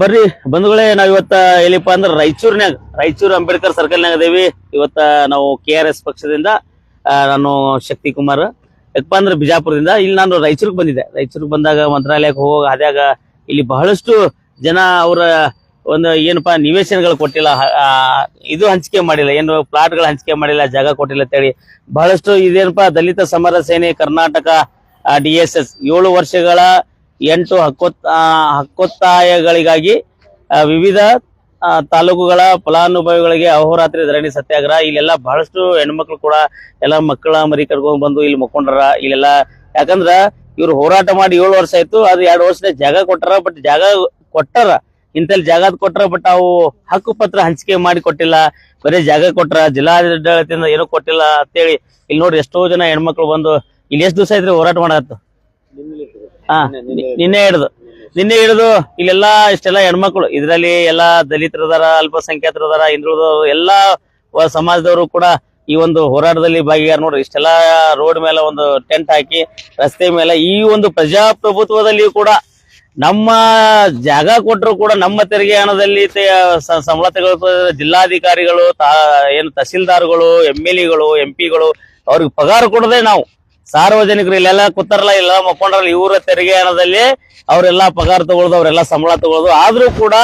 ಬರ್ರಿ ಬಂಧುಗಳೇ, ನಾವ್ ಇವತ್ತ ಎಲ್ಲಿಪ್ಪ ಅಂದ್ರ ರಾಯಚೂರು ಅಂಬೇಡ್ಕರ್ ಸರ್ಕಲ್ನಾಗ ಅದೇವಿ. ಇವತ್ತ ನಾವು KRS ಪಕ್ಷದಿಂದ ನಾನು ಶಕ್ತಿ ಕುಮಾರ್ ಯಾಕಪ್ಪ ಅಂದ್ರೆ ಬಿಜಾಪುರದಿಂದ ಇಲ್ಲಿ ನಾನು ರಾಯಚೂರಿಗೆ ಬಂದಿದ್ದೆ. ರಾಯಚೂರಿಗೆ ಬಂದಾಗ ಮಂತ್ರಾಲಯಕ್ಕೆ ಹೋಗುವಾಗ ಹಾದ್ಯಾಗ ಇಲ್ಲಿ ಬಹಳಷ್ಟು ಜನ ಅವರ ಒಂದು ಏನಪ್ಪಾ ನಿವೇಶನಗಳು ಕೊಟ್ಟಿಲ್ಲ, ಇದು ಹಂಚಿಕೆ ಮಾಡಿಲ್ಲ, ಏನು ಪ್ಲಾಟ್ಗಳು ಹಂಚಿಕೆ ಮಾಡಿಲ್ಲ, ಜಾಗ ಕೊಟ್ಟಿಲ್ಲ ಅಂತೇಳಿ ಬಹಳಷ್ಟು ಇದೇನಪ್ಪಾ ದಲಿತ ಸಮರ ಸೇನೆ ಕರ್ನಾಟಕ DSS 7 ವರ್ಷಗಳ 8 ಹಕ್ಕೊತ್ತಾಯಗಳಿಗಾಗಿ ವಿವಿಧ ತಾಲೂಕುಗಳ ಫಲಾನುಭವಿಗಳಿಗೆ ಅಹೋರಾತ್ರಿ ಧರಣಿ ಸತ್ಯಾಗ್ರಹ. ಇಲ್ಲೆಲ್ಲ ಬಹಳಷ್ಟು ಹೆಣ್ಮಕ್ಳು ಕೂಡ ಎಲ್ಲ ಮಕ್ಕಳ ಮರಿ ಕರ್ಕೊಂಡ್ ಬಂದು ಇಲ್ಲಿ ಮಕ್ಕೊಂಡ್ರ. ಇಲ್ಲೆಲ್ಲ ಯಾಕಂದ್ರ ಇವ್ರು ಹೋರಾಟ ಮಾಡಿ 7 ವರ್ಷ ಆಯ್ತು. ಅದು 2 ವರ್ಷದ ಜಾಗ ಕೊಟ್ಟಾರ, ಬಟ್ ಜಾಗ ಕೊಟ್ಟಾರ, ಇಂತಲ್ಲಿ ಜಾಗ ಕೊಟ್ಟಾರ, ಬಟ್ ಅವು ಹಕ್ಕು ಪತ್ರ ಹಂಚಿಕೆ ಮಾಡಿ ಕೊಟ್ಟಿಲ್ಲ. ಬರೀ ಜಾಗ ಕೊಟ್ರ, ಜಿಲ್ಲಾಡಳಿತದಿಂದ ಏನೂ ಕೊಟ್ಟಿಲ್ಲ ಅಂತೇಳಿ ಇಲ್ಲಿ ನೋಡ್ರಿ ಎಷ್ಟೋ ಜನ ಹೆಣ್ಮಕ್ಳು ಬಂದು ಇಲ್ಲಿ ಎಷ್ಟು ದಿವಸ ಐತ್ರಿ ಹೋರಾಟ ಮಾಡತ್ತು. ನಿನ್ನೆ ಹಿಡಿದು ಇಲ್ಲೆಲ್ಲಾ ಇಷ್ಟೆಲ್ಲಾ ಹೆಣ್ಮಕ್ಳು, ಇದ್ರಲ್ಲಿ ಎಲ್ಲಾ ದಲಿತರದಾರ, ಅಲ್ಪಸಂಖ್ಯಾತರದಾರ, ಹಿಂದುಳಿದವರು, ಎಲ್ಲಾ ಸಮಾಜದವರು ಕೂಡ ಈ ಒಂದು ಹೋರಾಟದಲ್ಲಿ ಭಾಗಿಯಾರ. ನೋಡ್ರಿ ಇಷ್ಟೆಲ್ಲಾ ರೋಡ್ ಮೇಲೆ ಒಂದು ಟೆಂಟ್ ಹಾಕಿ ರಸ್ತೆ ಮೇಲೆ ಈ ಒಂದು ಪ್ರಜಾಪ್ರಭುತ್ವದಲ್ಲಿ ಕೂಡ ನಮ್ಮ ಜಾಗ ಕೊಟ್ಟರು ಕೂಡ ನಮ್ಮ ತೆರಿಗೆ ಹಣದಲ್ಲಿ ಸಂಬಳ ತಗೊಳ್ತಾ ಜಿಲ್ಲಾಧಿಕಾರಿಗಳು, ಏನು ತಹಸೀಲ್ದಾರ್ಗಳು, MLAಗಳು, MP ಗಳು ಅವ್ರಿಗೆ ಪಗಾರ ಕೊಡದೆ ನಾವು ಸಾರ್ವಜನಿಕರು ಇಲ್ಲೆಲ್ಲ ಕೂತಾರಲ್ಲ, ಇಲ್ಲ ಮಕ್ಕೊಂಡ್ರಲ್ಲ, ಇವರ ತೆರಿಗೆ ಹಣದಲ್ಲಿ ಅವರೆಲ್ಲಾ ಪಗಾರ ತಗೊಳ್ಳೋದು, ಅವರೆಲ್ಲ ಸಂಬಳ ತಗೊಳ್ಳೋದು. ಆದ್ರೂ ಕೂಡ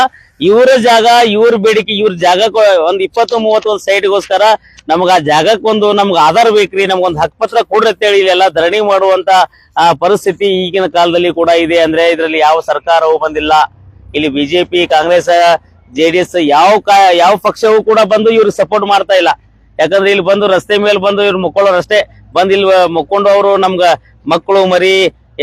ಇವರ ಜಾಗ, ಇವ್ರ ಬೇಡಿಕೆ, ಇವ್ರ ಜಾಗ ಒಂದ್ 20-30 ಸೈಟ್ಗೋಸ್ಕರ ನಮ್ಗ ಆ ಜಾಗಕ್ಕೊಂದು ನಮ್ಗೆ ಆಧಾರ ಬೇಕ್ರಿ, ನಮ್ಗೊಂದು ಹಕ್ಕುಪತ್ರ ಕೊಡ್ರಿ ಅಂತೇಳಿ ಇಲ್ಲೆಲ್ಲ ಧರಣಿ ಮಾಡುವಂತ ಪರಿಸ್ಥಿತಿ ಈಗಿನ ಕಾಲದಲ್ಲಿ ಕೂಡ ಇದೆ. ಅಂದ್ರೆ ಇದ್ರಲ್ಲಿ ಯಾವ ಸರ್ಕಾರವೂ ಬಂದಿಲ್ಲ. ಇಲ್ಲಿ BJP, ಕಾಂಗ್ರೆಸ್, JDS ಯಾವ ಪಕ್ಷವೂ ಕೂಡ ಬಂದು ಇವ್ರಿಗೆ ಸಪೋರ್ಟ್ ಮಾಡ್ತಾ ಇಲ್ಲ. ಯಾಕಂದ್ರೆ ಇಲ್ಲಿ ಬಂದು ರಸ್ತೆ ಮೇಲೆ ಬಂದು ಇವ್ರು ಮುಕ್ಕೊಳ್ಳೋರಷ್ಟೇ, ಬಂದ್ ಇಲ್ಲಿ ಮುಕ್ಕೊಂಡು ಅವರು ನಮ್ಗ ಮಕ್ಕಳು ಮರಿ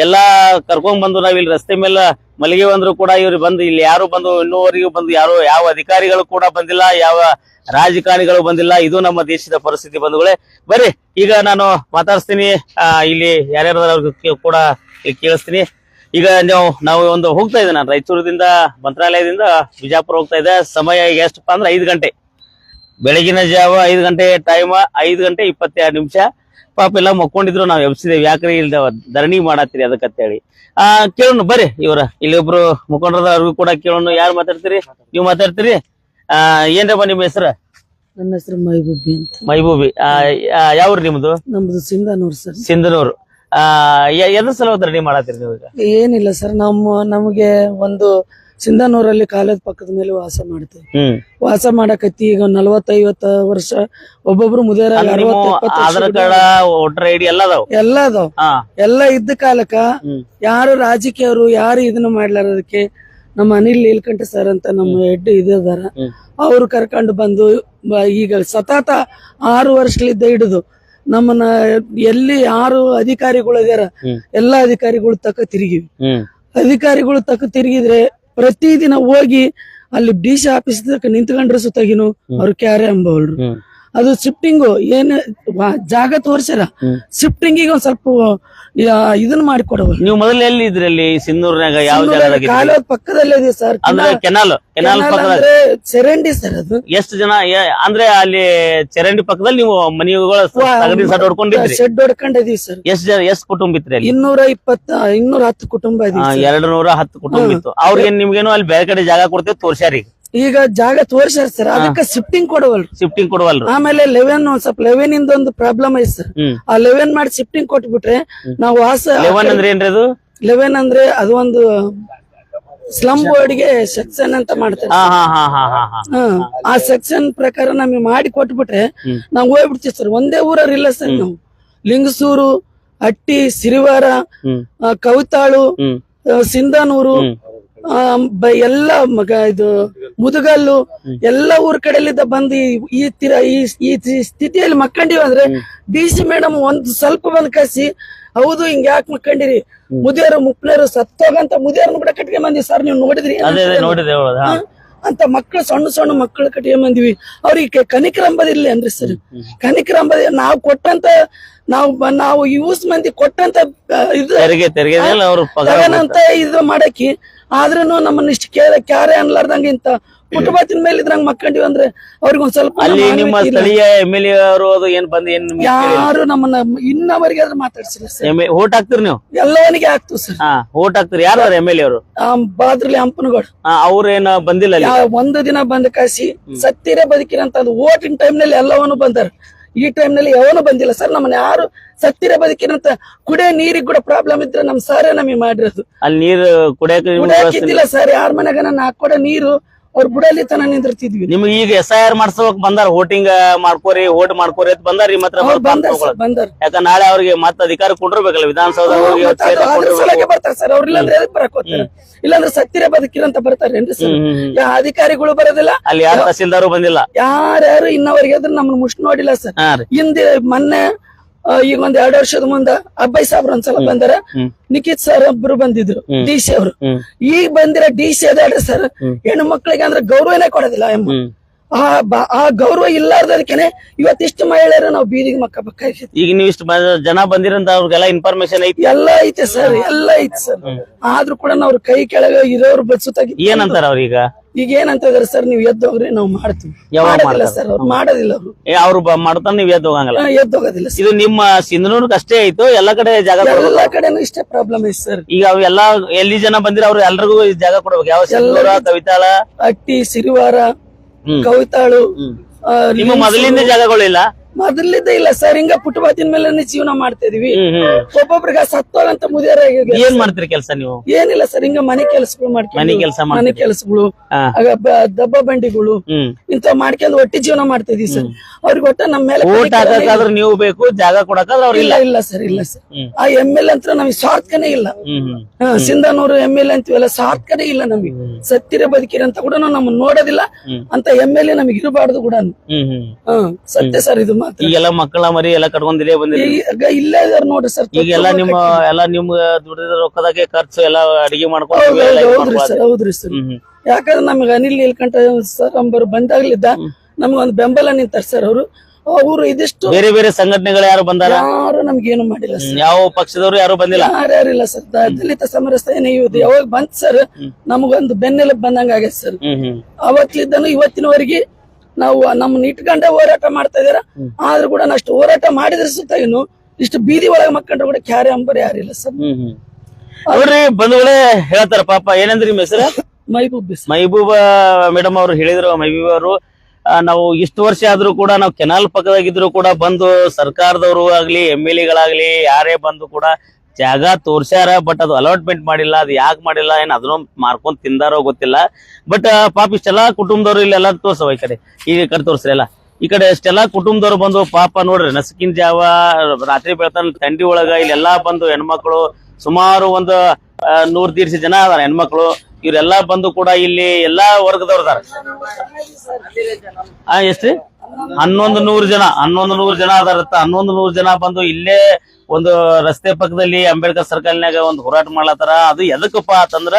ಎಲ್ಲಾ ಕರ್ಕೊಂಡ್ ಬಂದು ನಾವ್ ಇಲ್ಲಿ ರಸ್ತೆ ಮೇಲೆ ಮಲಗಿ ಬಂದ್ರು ಕೂಡ ಇವ್ರು ಬಂದು ಇಲ್ಲಿ ಯಾರು ಬಂದು ಇನ್ನೂವರೆಗೂ ಬಂದು ಯಾವ ಅಧಿಕಾರಿಗಳು ಕೂಡ ಬಂದಿಲ್ಲ, ಯಾವ ರಾಜಕಾರಣಿಗಳು ಬಂದಿಲ್ಲ. ಇದು ನಮ್ಮ ದೇಶದ ಪರಿಸ್ಥಿತಿ ಬಂಧುಗಳೇ. ಬರ್ರಿ ಈಗ ನಾನು ಮಾತಾಡಿಸ್ತೀನಿ, ಇಲ್ಲಿ ಯಾರ್ಯಾರು ಕೂಡ ಕೇಳಿಸ್ತೀನಿ. ಈಗ ನಾವು ಒಂದು ಹೋಗ್ತಾ ಇದ್ದೆ, ನಾನು ರಾಯಚೂರದಿಂದ ಮಂತ್ರಾಲಯದಿಂದ ಬಿಜಾಪುರ ಹೋಗ್ತಾ ಇದ್ದೆ. ಸಮಯ ಎಷ್ಟಪ್ಪ ಅಂದ್ರೆ 5 ಗಂಟೆ, ಬೆಳಗಿನ ಜಾವ 5 ಗಂಟೆ ಟೈಮ್, 5 ಗಂಟೆ 22 ನಿಮಿಷ. ಪಾಪ ಎಲ್ಲ ಮಕ್ಕೊಂಡಿದ್ರು, ನಾವ್ ಎಬ್ಸಿದೇವಿ, ಯಾಕ್ರಿ ಇಲ್ದ ಧರಣಿ ಮಾಡತ್ತೀರಿ ಅದಕ್ಕಂತೇಳಿ. ಕೇಳೋಣ ಬರ್ರಿ, ಇಲ್ಲಿ ಒಬ್ರು ಮುಖಂಡರದ ಅವ್ರಿಗೂ ಕೂಡ ಕೇಳೋಣ. ಯಾರು ಮಾತಾಡ್ತೀರಿ? ನೀವು ಮಾತಾಡ್ತೀರಿ? ಏನ್ರಪ್ಪ ನಿಮ್ಮ ಹೆಸರು? ನನ್ನ ಹೆಸರು ಮೈಬೂಬಿ ಅಂತ. ಮೈಬೂಬಿ. ಯಾವ್ರು ನಿಮ್ದು? ನಮ್ದು ಸಿಂಧನೂರು ಸರ್. ಸಿಂಧನೂರು. ಎದ್ರ ಸಲ ಧರಣಿ ಮಾಡತ್ತೀರಿ ನೀವು ಈಗ? ಏನಿಲ್ಲ ಸರ್, ನಮಗೆ ಒಂದು ಸಿಂಧನೂರಲ್ಲಿ ಕಾಲೇಜ್ ಪಕ್ಕದ ಮೇಲೆ ವಾಸ ಮಾಡ್ತೇವೆ. ವಾಸ ಮಾಡಕತ್ತಿ ಈಗ 40-50 ವರ್ಷ. ಒಬ್ಬೊಬ್ರು ಮುದಿಯರ ಆಧಾರ್ ಕಾರ್ಡ್, ವೋಟರ್ ID ಎಲ್ಲ ಅದಾವ. ಎಲ್ಲ ಇದ್ದ ಕಾಲಕ್ಕ ಯಾರು ರಾಜಕೀಯರು ಯಾರು ಇದನ್ನ ಮಾಡ್ಲಾರದಕ್ಕೆ ನಮ್ಮ ಅನಿಲ್ ನೀಲ್ಕಂಠ ಸರ್ ಅಂತ ನಮ್ಮ ಹೆಡ್ ಇದಾರ, ಅವ್ರು ಕರ್ಕೊಂಡು ಬಂದು ಈಗ ಸತತ 6 ವರ್ಷಗಳಿಂದ ಹಿಡಿದು ನಮ್ಮನ್ನ ಎಲ್ಲಿ ಯಾರು ಅಧಿಕಾರಿಗಳು ಇದಾರ ಎಲ್ಲಾ ಅಧಿಕಾರಿಗಳು ತಕ್ಕ ತಿರುಗಿವಿ. ಅಧಿಕಾರಿಗಳು ತಕ್ಕ ತಿರುಗಿದ್ರೆ ಪ್ರತಿದಿನ ಹೋಗಿ ಅಲ್ಲಿ DC ಆಫೀಸ್ ನಿಂತ್ಕೊಂಡ್ರೆ ಸುತ್ತಾಗಿನು ಅವ್ರು ಕ್ಯಾರೆ ಅಂಬವ್ರು. ಅದು ಶಿಫ್ಟಿಂಗು ಏನು ಜಾಗ ತೋರ್ಸ್ಯಾರ, ಶಿಫ್ಟಿಂಗಿಗೆ ಒಂದ್ ಸ್ವಲ್ಪ ಇದನ್ನ ಮಾಡಿಕೊಡವ. ನೀವು ಮೊದಲು ಎಲ್ಲಿ ಇದ್ರಿ? ಅಲ್ಲಿ ಸಿಂಧೂರ್ನಾಗ ಯಾವ ಕಾಲೇಜ್ ಪಕ್ಕದಲ್ಲೇ ಇದೆ ಸರ್. ಕೆನಾಲ್ ಚರಂಡಿ ಸರ್. ಅದು ಎಷ್ಟು ಜನ ಅಂದ್ರೆ ಅಲ್ಲಿ ಚರಂಡಿ ಪಕ್ಕದಲ್ಲಿ ನೀವು ಮನೆಗಳು ಹೊಡ್ಕೊಂಡಿದ್ರಿ? Shed ಹೊಡ್ಕೊಂಡಿದೀವಿ sir. ಎಷ್ಟು ಕುಟುಂಬ ಇತ್ರಿ ಅಲ್ಲಿ? 210 ಕುಟುಂಬ ಇದೆ. 210 ಕುಟುಂಬ ಇತ್ತು. ಅವ್ರಿಗೆ ನಿಮ್ಗೇನು ಅಲ್ಲಿ ಬೇರೆ ಕಡೆ ಜಾಗ ಕೊಡ್ತೇವೆ ತೋರ್ಸ್ಯಾರಿ? ಈಗ ಜಾಗ ತೋರ್ಸ್ಯಾರ ಸರ್, ಅದಕ್ಕೆ ಶಿಫ್ಟಿಂಗ್ ಕೊಡವಲ್ರು. ಆಮೇಲೆ 11 ಒಂದ್ ಸ್ವಲ್ಪ 11 ಇಂದ ಒಂದು ಪ್ರಾಬ್ಲಮ್ ಐತಿ ಸರ್. ಆ 11 ಮಾಡಿ ಶಿಫ್ಟಿಂಗ್ ಕೊಟ್ಬಿಟ್ರೆ ನಾವು ವಾಸ. 11 ಅಂದ್ರೆ ಏನ್ರಿ ಅದು? 11 ಅಂದ್ರೆ ಅದು ಒಂದು ಸ್ಲಮ್ ಬೋರ್ಡ್ಗೆ ಸೆಕ್ಷನ್ ಅಂತ ಮಾಡ್ತಾರೆ. ಆ ಸೆಕ್ಷನ್ ಪ್ರಕಾರ ನಮಗೆ ಮಾಡಿ ಕೊಟ್ಬಿಟ್ರೆ ನಾವು ಹೋಗ್ಬಿಡ್ತೀವಿ ಸರ್. ಒಂದೇ ಊರವ್ರು ಇಲ್ಲ ಸರ್ ನಾವು. ಲಿಂಗಸೂರು, ಹಟ್ಟಿ, ಸಿರಿವಾರ, ಕವಿತಾಳು, ಸಿಂಧನೂರು, ಎಲ್ಲ ಇದು ಮುದುಗಲ್ಲು, ಎಲ್ಲ ಊರ್ ಕಡೆಲಿದ್ದ ಬಂದು ಈ ಸ್ಥಿತಿಯಲ್ಲಿ ಮಕ್ಕಂಡಿವಿ ಅಂದ್ರೆ DC ಮೇಡಮ್ ಒಂದ್ ಸ್ವಲ್ಪ ಬಂದ್ ಕಸಿ, ಹೌದು ಹಿಂಗ ಯಾಕೆ ಮಕ್ಕಂಡಿರಿ, ಮುದಿಯರು ಮುಪ್ಲೇರು ಸತ್ತೋಗಂತ ಮುದಿಯರ್ನ ಕೂಡ ಕಟ್ಗೆ ಬಂದಿವಿ ಸರ್. ನೀವು ನೋಡಿದ್ರಿ ಅಂತ ಮಕ್ಕಳು, ಸಣ್ಣ ಮಕ್ಕಳು ಕಟ್ಗೆ ಬಂದಿವಿ. ಅವ್ರಿಗೆ ಕನಿಕರಂಬದಿಲ್ಲ ಅಂದ್ರೆ ಸರ್. ಕನಿಕರಂಬದ ನಾವು ಕೊಟ್ಟಂತ ನಾವು ಯೂಸ್ ಮಂದಿ ಕೊಟ್ಟಂತ ಇದು ಮಾಡಕಿ ಆದ್ರೂ ನಮ್ಮನ್ನ ಇಷ್ಟು ಕ್ಯಾರೆ ಅನ್ಲಾರ್ದಂಗ ಇಂತ ಪುಟಬಾತಿನ ಮೇಲೆ ಇದ್ರಂಗ್ ಮಕ್ಕಂಡಿವಿ ಅಂದ್ರೆ ಅವ್ರಿಗೊಂದ್ ಸ್ವಲ್ಪ ಅಲ್ಲಿ ನಿಮ್ಮ ಸ್ಥಳೀಯ MLA ಅವರು ಅದು ಏನ್ ಬಂದ್ ಏನ್ ಯಾರು ನಮ್ಮನ್ನ ಇನ್ನವರೆಗೆ ಆದ್ರೆ ಮಾತಾಡ್ಸಿಲ್ಲ ಸರ್. ಓಟ್ ಹಾಕ್ತಿರಿ ನೀವು? ಎಲ್ಲವನಿಗೆ ಆಗ್ತು ಸರ್. ಓಟ್ ಹಾಕ್ತಿರಿ. ಯಾರು MLA ಅವರು? ಬಾದ್ರಲಿ ಹಂಪನಗೌಡ. ಅವ್ರೇನ ಬಂದಿಲ್ಲ ಅಲ್ಲಿ? ಒಂದು ದಿನ ಬಂದ ಕಾಸಿ ಸತ್ತಿರೇ ಬದುಕಿರಂತ ಓಟಿನ ಟೈಮ್ ನಲ್ಲಿ ಎಲ್ಲವನ್ನೂ ಬಂದಾರ. ಈ ಟೈಮ್ ನಲ್ಲಿ ಯಾವನು ಬಂದಿಲ್ಲ ಸರ್. ನಮ್ಮನ್ನ ಯಾರು ಸತ್ತಿರ ಬದುಕಿರಂತ ಕುಡಿಯೋ ನೀರಿಗೆ ಕೂಡ ಪ್ರಾಬ್ಲಮ್ ಇದ್ರೆ ನಮ್ ಸಾರೇ ನಮಗೆ ಮಾಡಿರೋದು. ಅಲ್ಲಿ ನೀರು ಕುಡಿಯಕ್ಕಿದ್ದಿಲ್ಲ ಸರ್. ಯಾರ ಮನೆಗ ನಾನು ಹಾಕೊಡೋ ನೀರು ಅವ್ರ ಬುಡಲಿ ತನ ನಿಂದಿರ್ತಿದ್ವಿ. ನಿಮ್ಗೆ ಈಗ SIR ಮಾಡ್ಸೋಕ್ ಬಂದಾರ, ವೋಟಿಂಗ್ ಮಾಡ್ಕೋರಿ, ವೋಟ್ ಮಾಡ್ಕೋರಿ ಅಂತ ಬಂದಾರಿ. ಬಂದಾರ. ಯಾಕ ನಾಳೆ ಅವ್ರಿಗೆ ಮತ್ತೆ ಅಧಿಕಾರ ಕೊಟ್ಟಿರ್ಬೇಕಲ್ಲ ವಿಧಾನಸೌಧ ಬರ್ತಾರೆ ಸರ್. ಅವ್ರ ಇಲ್ಲಾಂದ್ರೆ ಎದಕ್ ಬರಕ್ ಹೋಗ್ತಾರೆ? ಇಲ್ಲಾಂದ್ರೆ ಸತ್ತಿರ ಬದುಕಿರಂತ ಬರ್ತಾರೇನ್ರಿ ಸರ್? ಅಧಿಕಾರಿಗಳು ಬರೋದಿಲ್ಲ. ಅಲ್ಲಿ ಯಾರು ತಹಸೀಲ್ದಾರು ಬಂದಿಲ್ಲ. ಯಾರ್ಯಾರು ಇನ್ನವರೆಗೆ ಅದ್ರ ನಮ್ಮನ್ನ ಮುಷ್ಟಿ ನೋಡಿಲ್ಲ ಸರ್. ಹಿಂದೆ ಮೊನ್ನೆ ಈಗ ಒಂದ್ 2 ವರ್ಷದ ಮುಂದ ಅಬ್ಬಾಯಿ ಸಾಬ್ರು ಒಂದ್ಸಲ ಬಂದಾರ. ನಿಖಿತ್ ಸರ್ ಒಬ್ರು ಬಂದಿದ್ರು, DC ಅವರು. ಈಗ ಬಂದಿರ DC ಅದಾಡ್ರಿ ಸರ್. ಹೆಣ್ಣು ಮಕ್ಕಳಿಗೆ ಅಂದ್ರೆ ಗೌರವನೇ ಕೊಡೋದಿಲ್ಲ. ಆ ಗೌರವ ಇಲ್ಲಾರ್ದದಕ್ಕೇನೆ ಇವತ್ತಿಷ್ಟು ಮಹಿಳೆಯರು ನಾವು ಬೀದಿಗೆ ಮಕ್ಕ ಈಗ ನೀವು ಇಷ್ಟು ಜನ ಬಂದಿರಂತ ಅವ್ರಿಗೆಲ್ಲ ಇನ್ಫಾರ್ಮೇಶನ್ ಐತಿ? ಎಲ್ಲ ಐತೆ ಸರ್, ಎಲ್ಲ ಐತಿ ಸರ್. ಆದ್ರೂ ಕೂಡ ನಾವು ಕೈ ಕೆಳಗ ಇರೋರು ಬಸ್ಸುತ್ತಾಗಿ ಏನಂತಾರ ಅವ್ರೀಗ? ಈಗ ಏನಂತ ಇದಾರೆ ಸರ್, ನೀವು ಎದ್ದೋಗ್ರಿ ನಾವು ಮಾಡ್ತೀವಿ. ಸರ್ ಅವ್ರು ಮಾಡೋದಿಲ್ಲ. ಅವ್ರು ಮಾಡ್ತಾನೆ, ನೀವ್ ಎದ್ದೋಗಂಗಲ್ಲ? ಎದ್ದೋಗೋದಿಲ್ಲ. ಇದು ನಿಮ್ಮ ಸಿಂಧನೂರ್ಗೆ ಅಷ್ಟೇ ಆಯ್ತು? ಎಲ್ಲಾ ಕಡೆ ಜಾಗ? ಎಲ್ಲಾ ಕಡೆನೂ ಇಷ್ಟೇ ಪ್ರಾಬ್ಲಮ್ ಐತಿ ಸರ್. ಈಗ ಅವೆಲ್ಲಾ ಎಲ್ಲಿ ಜನ ಬಂದಿರ ಅವ್ರು ಎಲ್ರಿಗೂ ಜಾಗ ಕೊಡ್ಬೇಕು? ಯಾವ ಸಿಂಧನೂರ, ಕವಿತಾಳ, ಅಟ್ಟಿ, ಸಿರಿವಾರ, ಕವಿತಾಳು. ನಿಮ್ಮ ಮೊದಲಿಂದ ಜಾಗಗಳಿಲ್ಲ? ಮೊದಲಿದ್ದ ಇಲ್ಲ ಸರ್. ಹಿಂಗ ಪುಟಬಾತಿನ ಮೇಲೆ ಜೀವನ ಮಾಡ್ತಾ ಇದೀವಿ. ಒಬ್ಬೊಬ್ರಿಗೆ ಸತ್ತೋಗಂತ ಮುದಿಯರ. ಏನ್ ಮಾಡ್ತೀರಿ ಕೆಲಸ ನೀವು? ಏನಿಲ್ಲ ಸರ್, ಹಿಂಗ ಮನೆ ಕೆಲಸಗಳು ಮಾಡ್ಕೊಂಡು, ಮನೆ ಕೆಲಸಗಳು, ದಬ್ಬ ಬಂಡಿಗಳು ಇಂತ ಮಾಡ್ಕೊಂಡು ಒಟ್ಟಿ ಜೀವನ ಮಾಡ್ತಾ ಇದೀವಿ ಸರ್. ಅವ್ರಿಗೆ ಒಟ್ಟ ನಮ್ಮ ಮೇಲೆ ಓಟ್ ಹಾಕಾದ್ರೆ ನೀವು ಬೇಕು, ಜಾಗ ಕೊಡಕಾದ್ರೆ ಅವ್ರು ಇಲ್ಲ. ಇಲ್ಲ ಸರ್, ಇಲ್ಲ ಸರ್. ಆ MLA ಅಂತ ನಮಗೆ ಸ್ವಾರ್ಥಕನೇ ಇಲ್ಲ. ಸಿಂಧನೂರು MLA ಅಂತೀವಲ್ಲ, ಸ್ವಾರ್ಥಕನೇ ಇಲ್ಲ ನಮಗೆ. ಸತ್ತಿರ ಬದುಕಿರ ಅಂತ ಕೂಡ ನಮ್ಮನ್ನ ನೋಡೋದಿಲ್ಲ. ಅಂತ MLA ನಮಗೆ ಇರಬಾರ್ದು ಕೂಡ. ಸತ್ಯ ಸರ್ ಇದು. ಈಗೆಲ್ಲ ಮಕ್ಕಳ ಮರಿ ಎಲ್ಲ ಕಟ್ಕೊಂಡಿರೇ ಬಂದಿರಿ. ಇಲ್ಲೇ ಇದಾರೆ ನೋಡ್ರಿ ಸರ್. ಈಗೆಲ್ಲ ನಿಮ್ ದುಡಿದ ರೊಕ್ಕದಾಗೆ ಖರ್ಚು ಎಲ್ಲ ಅಡಿಗೆ ಮಾಡ್ಕೊಂಡು. ಹೌದ್ರಿ ಸರ್. ಯಾಕಂದ್ರೆ ನಮ್ಗೆ ಅನಿಲ್ ನೀಲಕಂಠ ಸರ್ ಅಂಬರು ಬಂದಾಗ್ಲಿದ್ದ ನಮ್ಗೊಂದು ಬೆಂಬಲ ನಿಂತಾರ ಸರ್. ಅವರು ಇದಿಷ್ಟು ಬೇರೆ ಬೇರೆ ಸಂಘಟನೆಗಳು ಯಾರು ಬಂದಾರ? ಯಾರು ನಮ್ಗೇನು ಮಾಡಿಲ್ಲ ಸರ್. ಯಾವ ಪಕ್ಷದವರು ಯಾರು ಬಂದಿಲ್ಲ? ಯಾರ್ಯಾರಿಲ್ಲ ಸರ್. ದಲಿತ ಸಮರ ಸೇನೆ ಯಾವಾಗ ಬಂತ್ ಸರ್, ನಮಗೊಂದು ಬೆನ್ನೆಲುಬು ಬಂದಂಗ ಆಗೈತೆ ಸರ್. ಅವತ್ತಿದ್ದಾನು ಇವತ್ತಿನವರೆಗೆ ನಾವು ನಮ್ಮನ್ನ ಇಟ್ಕೊಂಡೆ ಹೋರಾಟ ಮಾಡ್ತಾ ಇದಾರ. ಆದ್ರೂ ಕೂಡ ಅಷ್ಟು ಹೋರಾಟ ಮಾಡಿದ್ರೆ ಸುತ್ತ ಇನ್ನು ಇಷ್ಟು ಬೀದಿ ಒಳಗೆ ಮಕ್ಕಂಡ್ರೆ ಕೂಡ ಕ್ಯಾರೆ ಅಂಬರ್ ಯಾರಿಲ್ಲ ಸರ್. ನೋಡ್ರಿ ಬಂಧುಗಳೇ ಹೇಳ್ತಾರ ಪಾಪ. ಏನಂದ್ರಿ ನಿಮ್ಮ ಹೆಸರು? ಮೈಬೂಬಾ ಮೇಡಮ್ ಅವರು ಹೇಳಿದ್ರು. ಮೈಬೂಬಾ ಅವರು, ನಾವು ಇಷ್ಟು ವರ್ಷ ಆದ್ರೂ ಕೂಡ ನಾವು ಕೆನಾಲ್ ಪಕ್ಕದಾಗಿದ್ರು ಕೂಡ ಬಂದು ಸರ್ಕಾರದವರು ಆಗ್ಲಿ MLA ಯಾರೇ ಬಂದು ಕೂಡ ಜಾಗ ತೋರ್ಸ್ಯಾರ. ಬಟ್ ಅದು ಅಲಾಟ್ಮೆಂಟ್ ಮಾಡಿಲ್ಲ. ಅದು ಯಾಕೆ ಮಾಡಿಲ್ಲ, ಏನ್ ಅದನ್ನ ಮಾರ್ಕೊಂಡ್ ತಿಂದಾರೋ ಗೊತ್ತಿಲ್ಲ. ಬಟ್ ಪಾಪ ಇಷ್ಟೆಲ್ಲಾ ಕುಟುಂಬದವ್ರು ಇಲ್ಲೆಲ್ಲ ತೋರ್ಸವ. ಈ ಕಡೆ ತೋರ್ಸ್ರಿ ಎಲ್ಲ. ಈ ಕಡೆ ಅಷ್ಟೆಲ್ಲಾ ಕುಟುಂಬದವ್ರು ಬಂದು ಪಾಪ ನೋಡ್ರಿ, ನಸಕಿನ ಜಾವ ರಾತ್ರಿ ಬೆಳತನ ಥಂಡಿ ಒಳಗ ಇಲ್ಲೆಲ್ಲಾ ಬಂದು ಹೆಣ್ಮಕ್ಳು ಸುಮಾರು ಒಂದು 100-150 ಜನ ಅದಾರ ಹೆಣ್ಮಕ್ಳು. ಇವ್ರೆಲ್ಲಾ ಬಂದು ಕೂಡ ಇಲ್ಲಿ ಎಲ್ಲಾ ವರ್ಗದವ್ರ ಅದಾರ. ಎಷ್ಟ್ರಿ? 1100 ಜನ. 1100 ಜನ ಅದಾರ. 1100 ಜನ ಬಂದು ಇಲ್ಲೇ ಒಂದು ರಸ್ತೆ ಪಕ್ಕದಲ್ಲಿ ಅಂಬೇಡ್ಕರ್ ಸರ್ಕಲ್ನಾಗ ಒಂದು ಹೋರಾಟ ಮಾಡ್ಲತ್ತಾರ. ಅದು ಎದಕ್ಕಪ್ಪ ಅಂತಂದ್ರ,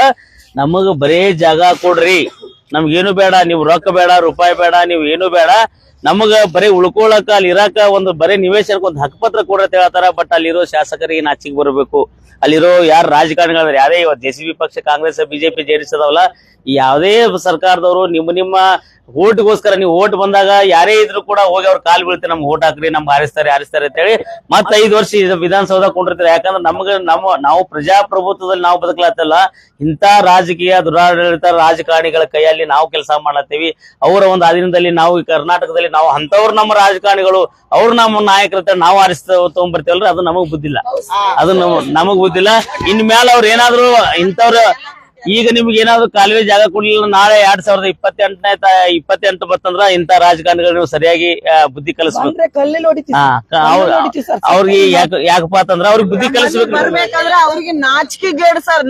ನಮಗ ಬರೇ ಜಾಗ ಕೊಡ್ರಿ, ನಮ್ಗೇನು ಬೇಡ, ನೀವು ರೊಕ್ಕ ಬೇಡ, ರೂಪಾಯಿ ಬೇಡ, ನೀವ್ ಏನು ಬೇಡ, ನಮಗ ಬರೀ ಉಳ್ಕೊಳಕ ಅಲ್ಲಿ ಇರಾಕ ಒಂದು ಬರೀ ನಿವೇಶನಕ್ಕೆ ಒಂದು ಹಕ್ಕುಪತ್ರ ಕೊಡತ್ ಹೇಳ್ತಾರ. ಬಟ್ ಅಲ್ಲಿರೋ ಶಾಸಕರಿಗೆ ನಾಚಿಗೆ ಬರಬೇಕು. ಅಲ್ಲಿರೋ ಯಾರು ರಾಜಕಾರಣಿಗಳು ಯಾರೇ JCB ಪಕ್ಷ, ಕಾಂಗ್ರೆಸ್, BJP, JDS ಅದಾವಲ್ಲ, ಯಾವುದೇ ಸರ್ಕಾರದವರು ನಿಮ್ಮ ಓಟ್ಗೋಸ್ಕರ ನೀವು ಓಟ್ ಬಂದಾಗ ಯಾರೇ ಇದ್ರು ಕೂಡ ಹೋಗಿ ಅವ್ರ ಕಾಲ್ ಬೀಳ್ತಾರೆ, ನಮ್ಗೆ ಓಟ್ ಹಾಕ್ರಿ, ನಮ್ಗೆ ಹಾರಿಸ್ತಾರೆ ಅಂತ ಹೇಳಿ ಮತ್ತೆ 5 ವರ್ಷ ವಿಧಾನಸೌಧ ಕೊಂಡಿರ್ತಾರೆ. ಯಾಕಂದ್ರೆ ನಾವು ಪ್ರಜಾಪ್ರಭುತ್ವದಲ್ಲಿ ನಾವು ಬದುಕಲಾತಲ್ಲ, ಇಂಥ ರಾಜಕೀಯ ದುರಾಡಳಿತ ರಾಜಕಾರಣಿಗಳ ಕೈಯಲ್ಲಿ ನಾವು ಕೆಲಸ ಮಾಡತ್ತೀವಿ. ಅವರ ಒಂದು ಅಧೀನದಲ್ಲಿ ನಾವು ಈ ಕರ್ನಾಟಕದಲ್ಲಿ ನಾವು ಅಂತವ್ರು ನಮ್ಮ ರಾಜಕಾರಣಿಗಳು, ಅವ್ರು ನಮ್ಮ ನಾಯಕರ ನಾವು ತಗೊಂಡ್ಬರ್ತೀವಲ್ರಿ, ಅದು ನಮಗ್ ಬುದ್ಧಿಲ್ಲ. ಅದು ನಮಗ್ ಬುದ್ಧಿಲ್ಲ. ಇನ್ ಮೇಲೆ ಅವ್ರು ಏನಾದ್ರು ಇಂಥವ್ರ ಈಗ ನಿಮ್ಗೆ ಏನಾದ್ರು ಕಾಲುವೆ ಜಾಗ ಕೊಡ್ಲಿಲ್ಲ, ನಾಳೆ 2028 ಬರ್ತಂದ್ರ ಇಂತ ರಾಜಕಾರಣಿಗಳು ನೀವು ಸರಿಯಾಗಿ ಬುದ್ಧಿ ಕಲಿಸ್ಬೇಕು. ಅವ್ರಿಗೆ ಯಾಕಪ್ಪ ಅಂತಂದ್ರ ಅವ್ರಿಗೆ ಬುದ್ಧಿ ಕಲಿಸ್ಬೇಕು. ಅವ್ರಿಗೆ ನಾಚಿಕೆ ಗೇಡ್ ಸರ್.